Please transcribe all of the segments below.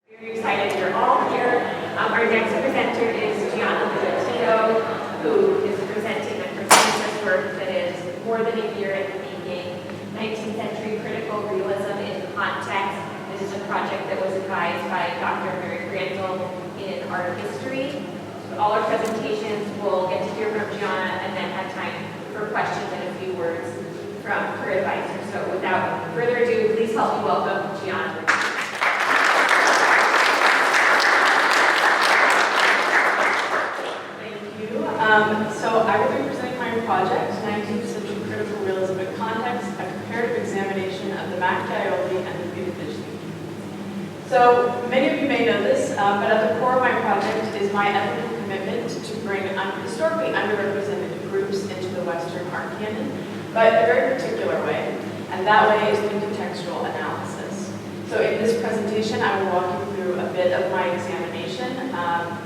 Very excited you're all here. Our next presenter is Gianna Ligotino, who is presenting her thesis work that is more than a year in the making, 19th century critical realism in context. This is a project that was advised by Dr. Mary Grandel in art history. All our presentations will get to hear from Gianna and then have time for questions and a few words from her advisor. So without further ado, please help me welcome Gianna. So I will be presenting my project, 19th Century Critical Realism in Context, a comparative examination of the Machiavelli and the thesis. So many of you may know this, but at the core of my project is my ethical commitment to bring historically underrepresented groups into the Western art canon, but in a very particular way, and that way is through contextual analysis. So in this presentation, I will walk you through a bit of my examination,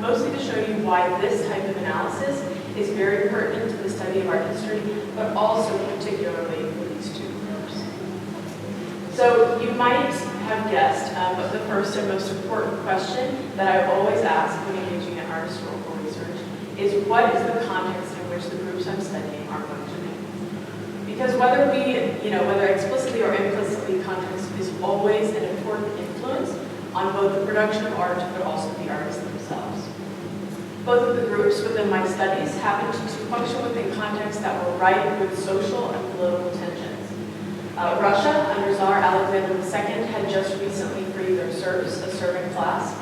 mostly to show you why this type of analysis is very pertinent to the study of art history, but also particularly for these two groups. So you might have guessed, but the first and most important question that I always ask when engaging in art historical research is what is the context in which the groups I'm studying are functioning? Because whether explicitly or implicitly, context is always an important influence on both the production of art, but also the artists themselves. Both of the groups within my studies happened to function within contexts that were rife with social and political tensions. Russia, under Tsar Alexander II, had just recently freed their serfs, a servant class,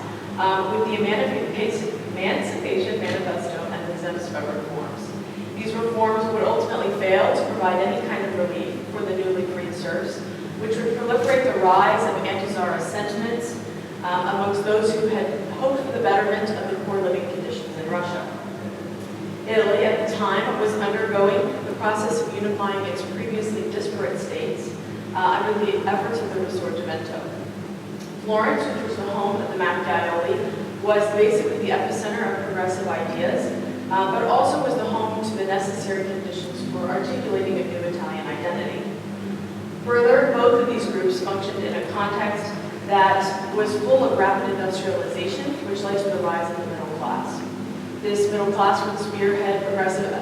with the Emancipation Manifesto and the Zemstva reforms. These reforms would ultimately fail to provide any kind of relief for the newly freed serfs, which would proliferate the rise of anti-Tsarist sentiments amongst those who had hoped for the betterment of the poor living conditions in Russia. Italy, at the time, was undergoing the process of unifying its previously disparate states under the efforts of the Risorgimento. Florence, which was the home of the Machiavelli, was basically the epicenter of progressive ideas, but also was the home to the necessary conditions for articulating a new Italian identity. Further, both of these groups functioned in a context that was full of rapid industrialization, which led to the rise of the middle class. This middle class would spearhead progressive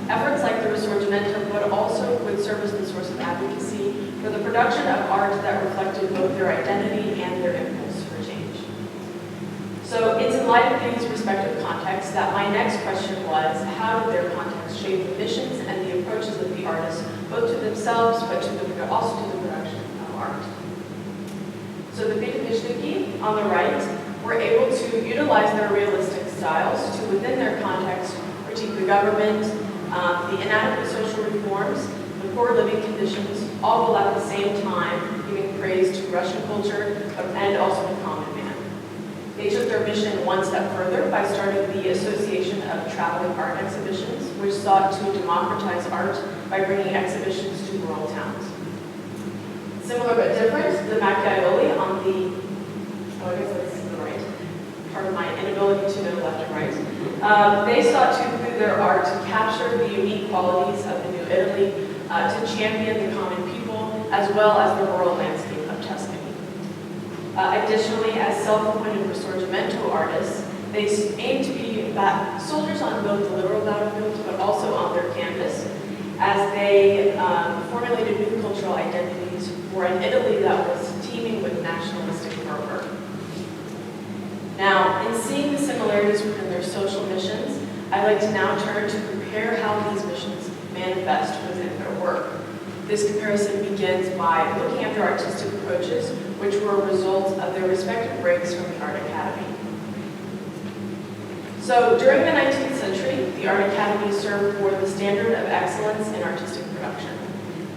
efforts like the Risorgimento, but also would serve as the source of advocacy for the production of art that reflected both their identity and their impulse for change. So it's in light of these respective contexts that my next question was, how did their context shape the missions and the approaches of the artists, both to themselves, but also to the production of art? So the Pitavichniki, on the right, were able to utilize their realistic styles to, within their context, critique the government, the inadequate social reforms, the poor living conditions, all while at the same time giving praise to Russian culture and also the common man. They took their mission one step further by starting the Association of Traveling Art Exhibitions, which sought to democratize art by bringing exhibitions to rural towns. Similar but different, the Machiavelli on the, I guess that's the right, part of my inability to know left and right. They sought to, through their art, to capture the unique qualities of the New Italy, to champion the common people, as well as the rural landscape of Tuscany. Additionally, as self-appointed Risorgimento artists, they aimed to be soldiers on both the literal battlefield, but also on their canvas, as they formulated new cultural identities for an Italy that was teeming with nationalistic fervor. Now, in seeing the similarities within their social missions, I'd like to now turn to compare how these missions manifest within their work. This comparison begins by looking at their artistic approaches, which were a result of their respective breaks from the Art Academy. So, during the 19th century, the Art Academy served for the standard of excellence in artistic production.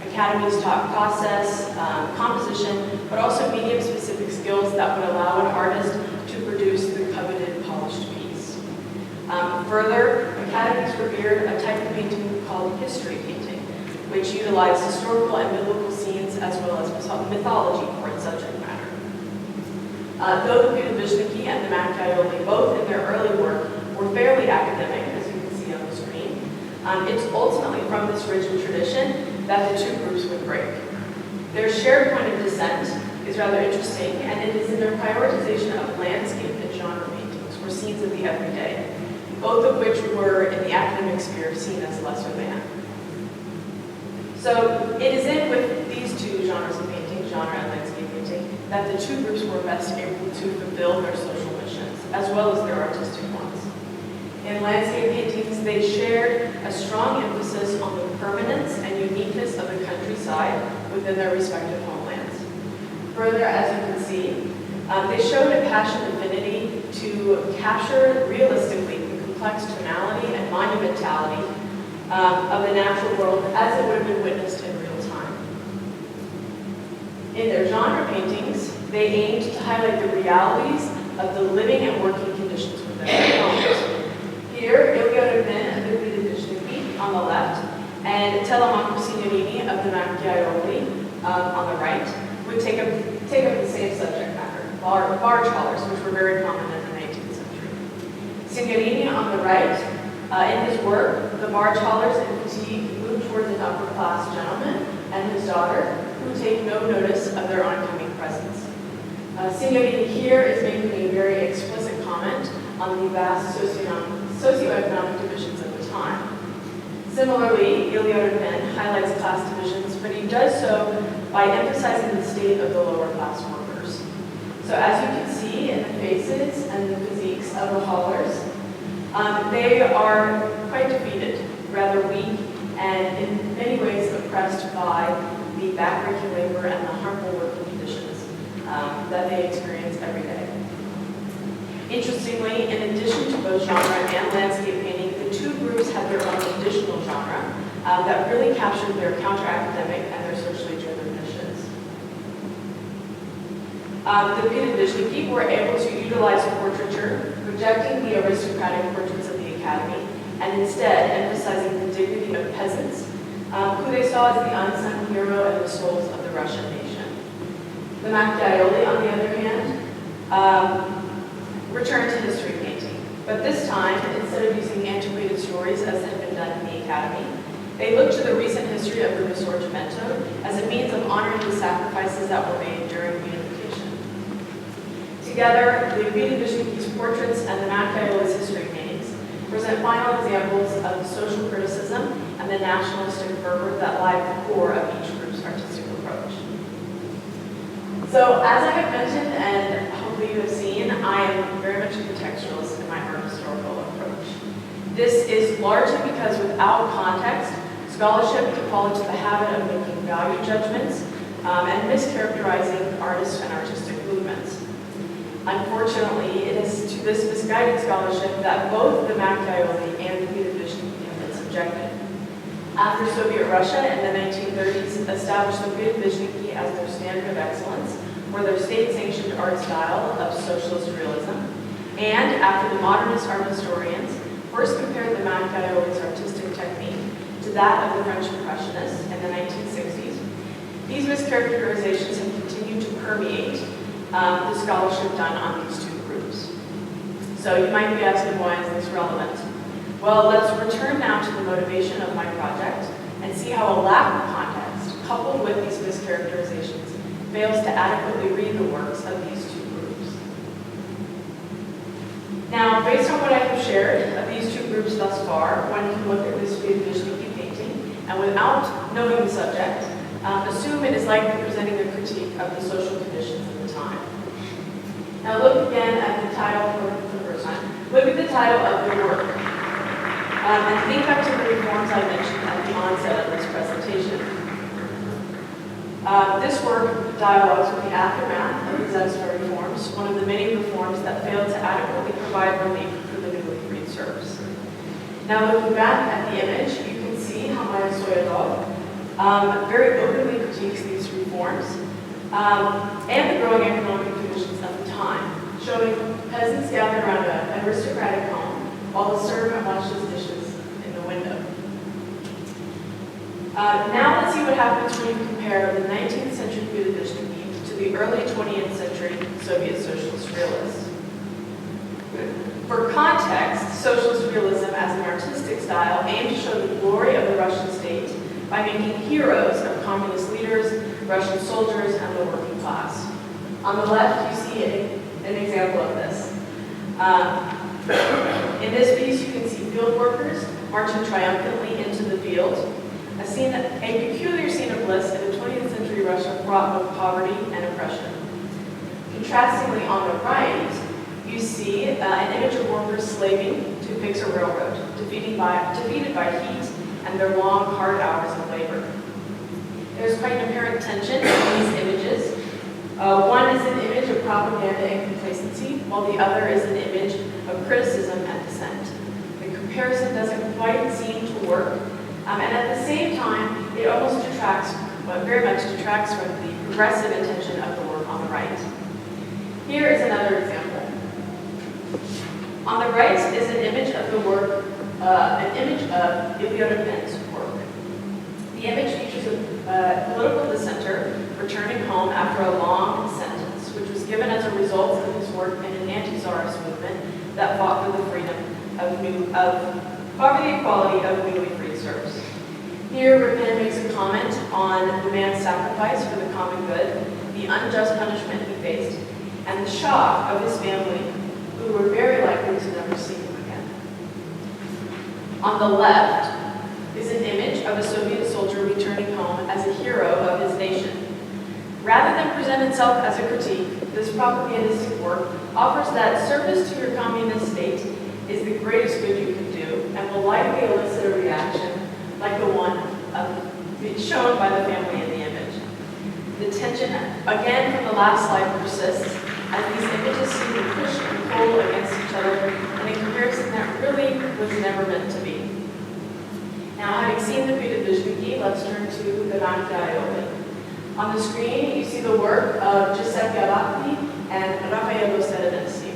Academies taught process, composition, but also medium-specific skills that would allow an artist to produce the coveted polished piece. Further, academies revered a type of painting called history painting, which utilized historical and biblical scenes as well as mythology for its subject matter. Though the Pitavichniki and the Machiavelli, both in their early work, were fairly academic, as you can see on the screen, it's ultimately from this rigid tradition that the two groups would break. Their shared point of descent is rather interesting, and it is in their prioritization of landscape and genre paintings, or scenes of the everyday, both of which were in the academic sphere seen as lesser than. So it is in with these two genres of painting, genre and landscape painting, that the two groups were best able to fulfill their social missions, as well as their artistic ones. In landscape paintings, they shared a strong emphasis on the permanence and uniqueness of the countryside within their respective homelands. Further, as you can see, they showed a passionate affinity to capture realistically the complex tonality and monumentality of the natural world as it would have been witnessed in real time. In their genre paintings, they aimed to highlight the realities of the living and working conditions within their homes. Here, Ilgado Ben of the Guida on the left, and Telemaco Signorini of the Macchiaioli on the right, would take up the same subject matter, barge haulers, which were very common in the 19th century. Signorini on the right, in his work, the barge haulers in fatigue move towards an upper-class gentleman and his daughter, who take no notice of their oncoming presence. Signorini here is making a very explicit comment on the vast socioeconomic divisions of the time. Similarly, Ilgado Ben highlights class divisions, but he does so by emphasizing the state of the lower class workers. So as you can see in the faces and the physiques of the haulers, they are quite defeated, rather weak, and in many ways oppressed by the backbreaking labor and the harmful working conditions that they experience every day. Interestingly, in addition to both genre and landscape painting, the two groups had their own additional genre that really captured their counter-academic and their socially driven missions. The Pedagogiki were able to utilize portraiture, rejecting the aristocratic portraits of the academy, and instead emphasizing the dignity of peasants, who they saw as the unsung hero and the souls of the Russian nation. The Macchiaioli, on the other hand, returned to history painting, but this time, instead of using antiquated stories as had been done in the academy, they looked to the recent history of the Risorgimento as a means of honoring the sacrifices that were made during reunification. Together, the Pedagogikis portraits and the Macchiaioli's history paintings present final examples of the social criticism and the nationalistic fervor that lie at the core of each group's artistic approach. So, as I have mentioned, and hopefully you have seen, I am very much a contextualist in my art historical approach. This is largely because without context, scholarship can fall into the habit of making value judgments and mischaracterizing artists and artistic movements. Unfortunately, it is to this misguided scholarship that both the Macchiaioli and the Pedagogiki have been subjected. After Soviet Russia in the 1930s established the Pedagogiki as their standard of excellence for their state-sanctioned art style of socialist realism, and after the modernist art historians first compared the Macchiaioli's artistic technique to that of the French Impressionists in the 1960s, these mischaracterizations have continued to permeate the scholarship done on these two groups. So you might be asking, why is this relevant? Well, let's return now to the motivation of my project and see how a lack of context, coupled with these mischaracterizations, fails to adequately read the works of these two groups. Now, based on what I have shared of these two groups thus far, one can look at this Pedagogiki painting and without knowing the subject, assume it is likely presenting a critique of the social conditions of the time. Now look again at the title for the first time. Look at the title of the work. And think back to the reforms I mentioned at the onset of this presentation. This work dialogues with the aftermath of the Zemstva reforms, one of the many reforms that failed to adequately provide relief for the newly freed Serbs. Now looking back at the image, you can see how Maya Soyadov very openly critiques these reforms and the growing economic conditions of the time, showing peasants gathered around an aristocratic home while the servant washes dishes in the window. Now let's see what happens when you compare the 19th century Pedagogiki to the early 20th century Soviet socialist realists. For context, socialist realism as an artistic style aimed to show the glory of the Russian state by making heroes of communist leaders, Russian soldiers, and the working class. On the left, you see an example of this. In this piece, you can see field workers marching triumphantly into the field, a peculiar scene of bliss in the 20th century Russia fraught with poverty and oppression. Contrastingly, on the right, you see an image of workers slaving to fix a railroad, defeated by heat and their long, hard hours of labor. There's quite an apparent tension in these images. One is an image of propaganda and complacency, while the other is an image of criticism and dissent. The comparison doesn't quite seem to work, and at the same time, it almost very much detracts from the progressive intention of the work on the right. Here is another example. On the right is an image of the work, an image of Ilya Repin's work. The image features a political dissenter returning home after a long sentence, which was given as a result of his work in an anti-czarist movement that fought for the freedom for the equality of newly freed serfs. Here, Repin makes a comment on the man's sacrifice for the common good, the unjust punishment he faced, and the shock of his family, who were very likely to never see him again. On the left is an image of a Soviet soldier returning home as a hero of his nation. Rather than present itself as a critique, this propagandistic work offers that service to your communist state is the greatest good you can do and will likely elicit a reaction like the one shown by the family in the image. The tension, again from the last slide, persists as these images seem to push and pull against each other in a comparison that really was never meant to be. Now, having seen the Buddha-Vishnuki, let's turn to the Macchiaioli. On the screen, you see the work of Giuseppe Abati and Raffaello Serenesi.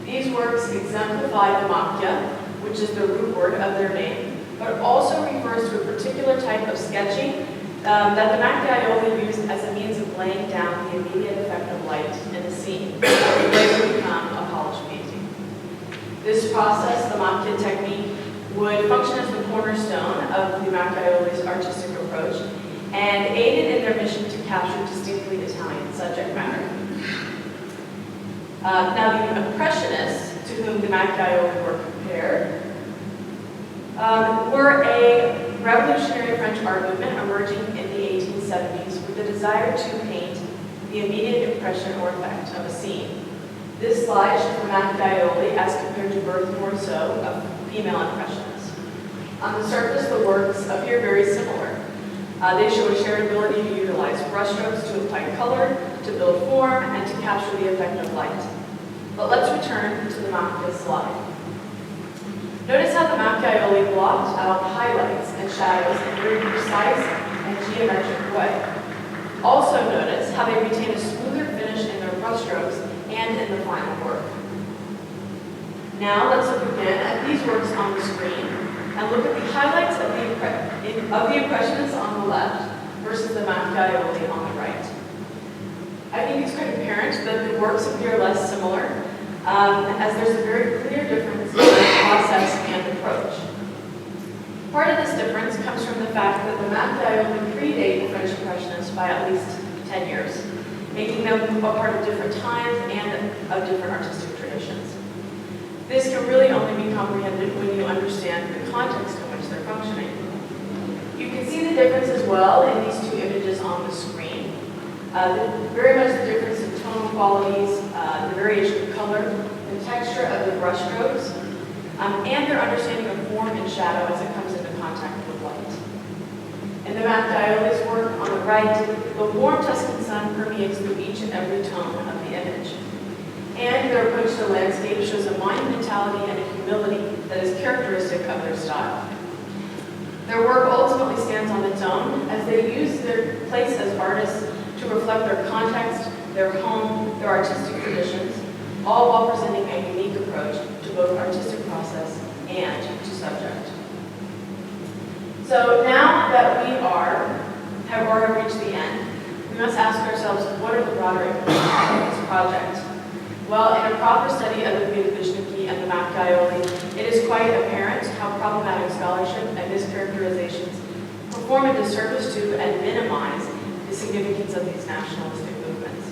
These works exemplify the Macchia, which is the root word of their name, but also refers to a particular type of sketching that the Macchiaioli used as a means of laying down the immediate effect of light in a scene that would later become a polished painting. This process, the Macchia technique, would function as the cornerstone of the Macchiaioli's artistic approach and aided in their mission to capture distinctly Italian subject matter. Now, the Impressionists, to whom the Macchiaioli were compared, were a revolutionary French art movement emerging in the 1870s with the desire to paint the immediate impression or effect of a scene. This slide shows the Macchiaioli as compared to Berthe Morisot, a female impressionist. On the surface, the works appear very similar. They show a shared ability to utilize brushstrokes to apply color, to build form, and to capture the effect of light. But let's return to the Macchia slide. Notice how the Macchiaioli blocked out highlights and shadows in a very precise and geometric way. Also notice how they retain a smoother finish in their brushstrokes and in the final work. Now let's look again at these works on the screen and look at the highlights of the Impressionists on the left versus the Macchiaioli on the right. I think it's quite apparent that the works appear less similar, as there's a very clear difference in process and approach. Part of this difference comes from the fact that the Macchiaioli predate the French Impressionists by at least 10 years, making them a part of different times and of different artistic traditions. This can really only be comprehended when you understand the context in which they're functioning. You can see the difference as well in these two images on the screen. Very much the difference in tone qualities, the variation of color, the texture of the brush strokes, and their understanding of form and shadow as it comes into contact with light. In the Macchiaioli's work on the right, the warm Tuscan sun permeates through each and every tone of the image. And their approach to landscape shows a monumentality and a humility that is characteristic of their style. Their work ultimately stands on its own as they use their place as artists to reflect their context, their home, their artistic traditions, all while presenting a unique approach to both artistic process and to subject. So now that we have already reached the end, we must ask ourselves, what are the broader implications of this project? Well, in a proper study of the Buddha-Vishnuki and the Macchiaioli, it is quite apparent how problematic scholarship and mischaracterizations perform a disservice to and minimize the significance of these nationalistic movements.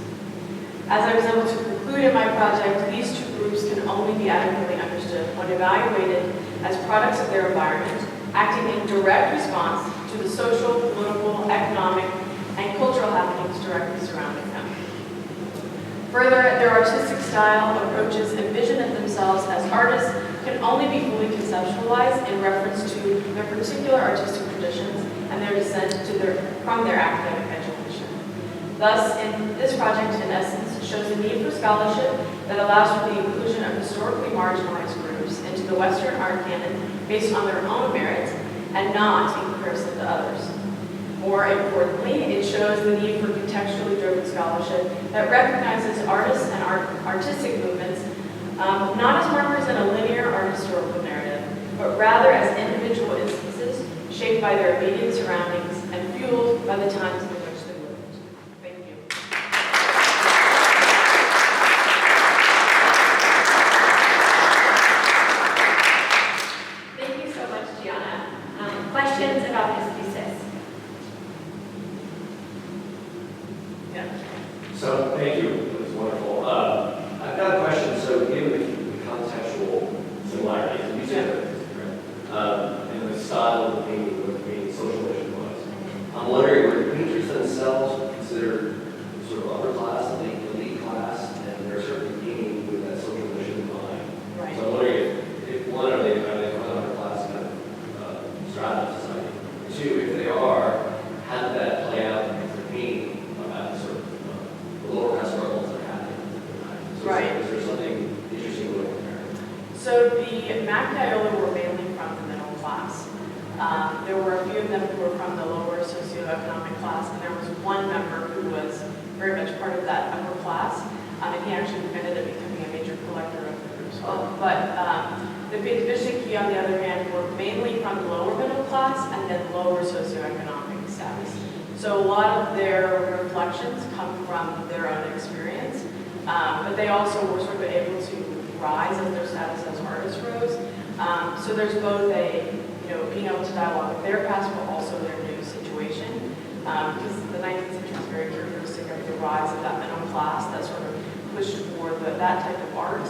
As I was able to conclude in my project, these two groups can only be adequately understood when evaluated as products of their environment, acting in direct response to the social, political, economic, and cultural happenings directly surrounding them. Further, their artistic style, approaches, and vision of themselves as artists can only be fully conceptualized in reference to their particular artistic traditions and their descent from their academic education. Thus, in this project, in essence, shows a need for scholarship that allows for the inclusion of historically marginalized groups into the Western art canon based on their own merits and not in comparison to others. More importantly, it shows the need for contextually driven scholarship that recognizes artists and artistic movements not as markers in a linear or historical narrative, but rather as individual instances shaped by their immediate surroundings and fueled by the times in which they lived. Thank you. Thank you so much, Gianna. Questions about this thesis? Yeah. So, thank you. It was wonderful. I've got a question. So, given the contextual similarities, and you said that, and the style of the painting, what the painting social mission was, I'm wondering, were the painters themselves considered sort of upper class, elite class, and they're certainly painting with that social mission in mind? Right. So, I'm wondering if one, are they from upper class kind of strata of society? Two, if they are, how did that play out in the painting about sort of the lower class struggles that are happening? So Right. Is there something interesting going on there? So the Macchiaiola were mainly from the middle class. There were a few of them who were from the lower socioeconomic class, and there was one member who was very much part of that upper class, and he actually ended up becoming a major collector of the group's work. But the Bishiki, on the other hand, were mainly from the lower middle class and then lower socioeconomic status. So a lot of their reflections come from their own experience, but they also were sort of able to rise as their status as artists rose. So there's both a, being able to dialogue with their past, but also their new situation. Because the 19th century is very characteristic of the rise of that middle class that sort of pushed toward that type of art.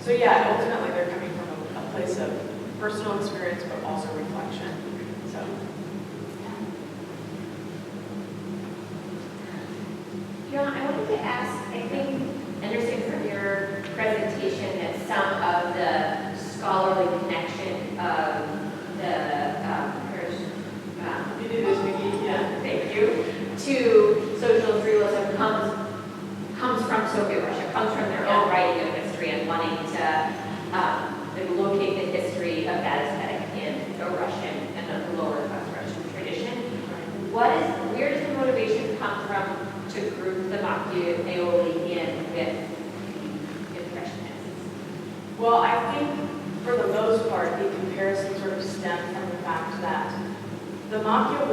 So yeah, ultimately they're coming from a place of personal experience, but also reflection. So. John, I wanted to ask, I think, understanding from your presentation that some of the scholarly connection of the thank you, to social realism comes from Soviet Russia, comes from their own writing of history and wanting to locate the history of that aesthetic in the Russian and the lower class Russian tradition. Where does the motivation come from to group the Macchiaiola in with the Impressionists? Well, I think for the most part, the comparison sort of stemmed from the fact that the Macchia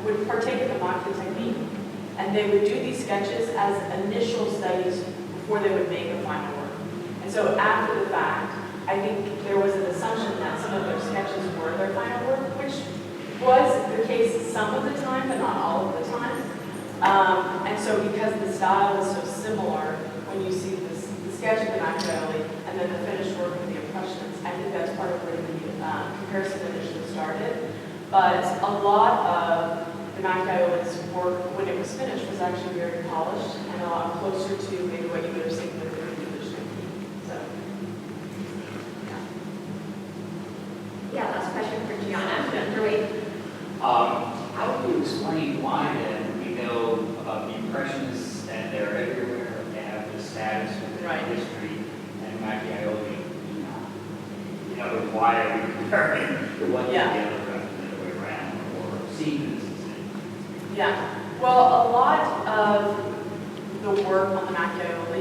would partake in the Macchia technique, and they would do these sketches as initial studies before they would make a final work. And so after the fact, I think there was an assumption that some of their sketches were their final work, which was the case some of the time, but not all of the time. And so because the style is so similar, when you see the sketch of the Macchiaiola and then the finished work of the Impressionists, I think that's part of where the comparison initially started. But a lot of the Macchiaiola's work, when it was finished, was actually very polished and a lot closer to maybe what you would have seen with the revision. So, Yeah, last question for Gianna. How do you explain why then we know about the Impressionists and they're everywhere, they have the status within Right. history, and Macchiaiola, in other words, why are we comparing one to the other rather than the other way around, or seeing this as yeah. Well, a lot of the work on the Macchiaiola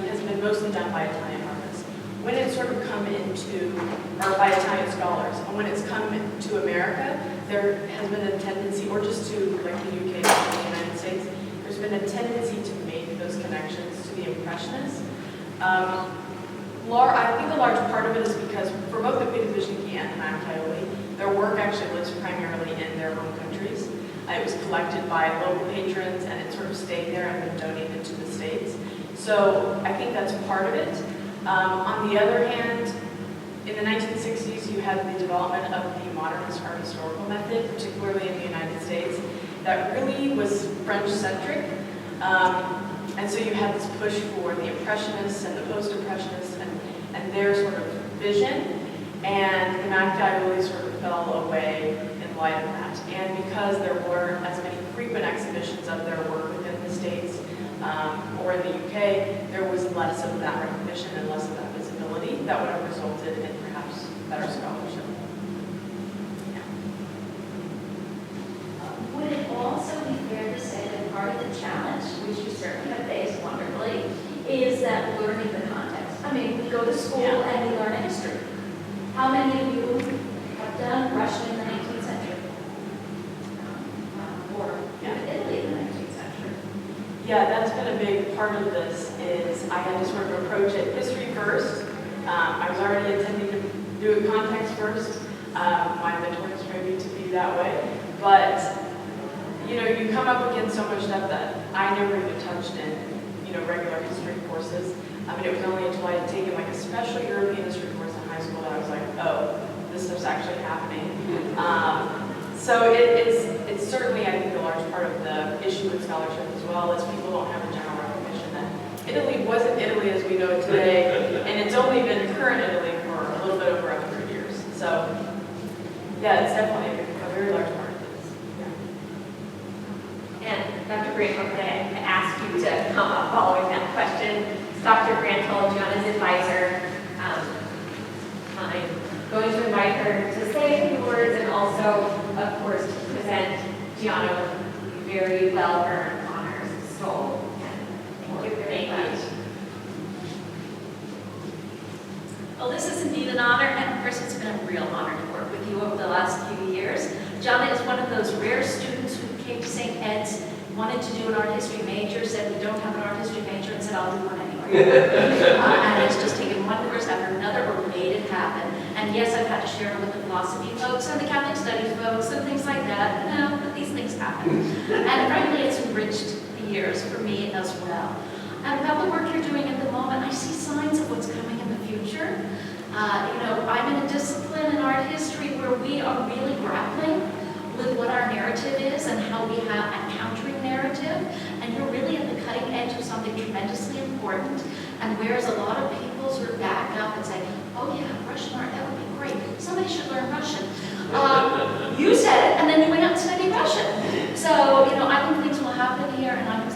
has been mostly done by Italian artists. When it's sort of come into, or by Italian scholars, and when it's come to America, there has been a tendency, or just to like the UK or the United States, there's been a tendency to make those connections to the Impressionists. I think a large part of it is because for both the Pitti and the Macchiaiola, their work actually lives primarily in their home countries. It was collected by local patrons, and it sort of stayed there and been donated to the States. So I think that's part of it. On the other hand, in the 1960s, you had the development of the modernist art historical method, particularly in the United States, that really was French-centric. And so you had this push for the Impressionists and the Post-Impressionists and their sort of vision, and the MacDioli sort of fell away in light of that. And because there weren't as many frequent exhibitions of their work within the States or in the UK, there was less of that recognition and less of that visibility that would have resulted in perhaps better scholarship. Would it also be fair to say that part of the challenge, which you certainly have faced wonderfully, is that learning the context? I mean, we go to school and we learn a history. How many of you have done Russian in the 19th century? Or Italy in the 19th century? Yeah, that's been a big part of this, is I had to sort of approach it history first. I was already intending to do it context first. My mentors trained me to be that way. But, you know, you come up against so much stuff that I never even touched in, you know, regular history courses. I mean, it was only until I had taken like a special European history course in high school that I was like, oh, this stuff's actually happening. So it's certainly, I think, a large part of the issue with scholarship as well, is people don't have a general recognition that Italy wasn't Italy as we know it today, and it's only been current Italy for a little bit over 100 years. So, yeah, it's definitely a very large part of this. Yeah. And Dr. Grant, I'm going to ask you to come up following that question. Dr. Grant told Gianna's advisor, I'm going to invite her to say a few words and also, of course, to present Gianna with the very well-earned honors. So, thank you very much. Well, this is indeed an honor, and of course it's been a real honor to work with you over the last few years. Gianna is one of those rare students who came to St. Ed's, wanted to do an art history major, said we don't have an art history major, and said I'll do one anyway. And it's just taken one course after another, or made it happen. And yes, I've had to share it with the philosophy folks and the Catholic studies folks and things like that. No, but these things happen. And frankly, it's enriched the years for me as well. And about the work you're doing at the moment, I see signs of what's coming in the future. You know, I'm in a discipline in art history where we are really grappling with what our narrative is and how we have a countering narrative. And you're really at the cutting edge of something tremendously important. And whereas a lot of people sort of back up and say, oh yeah, Russian art, that would be great. Somebody should learn Russian. You said it, and then you went out and studied Russian. So, you know, I think things will happen here, and I'm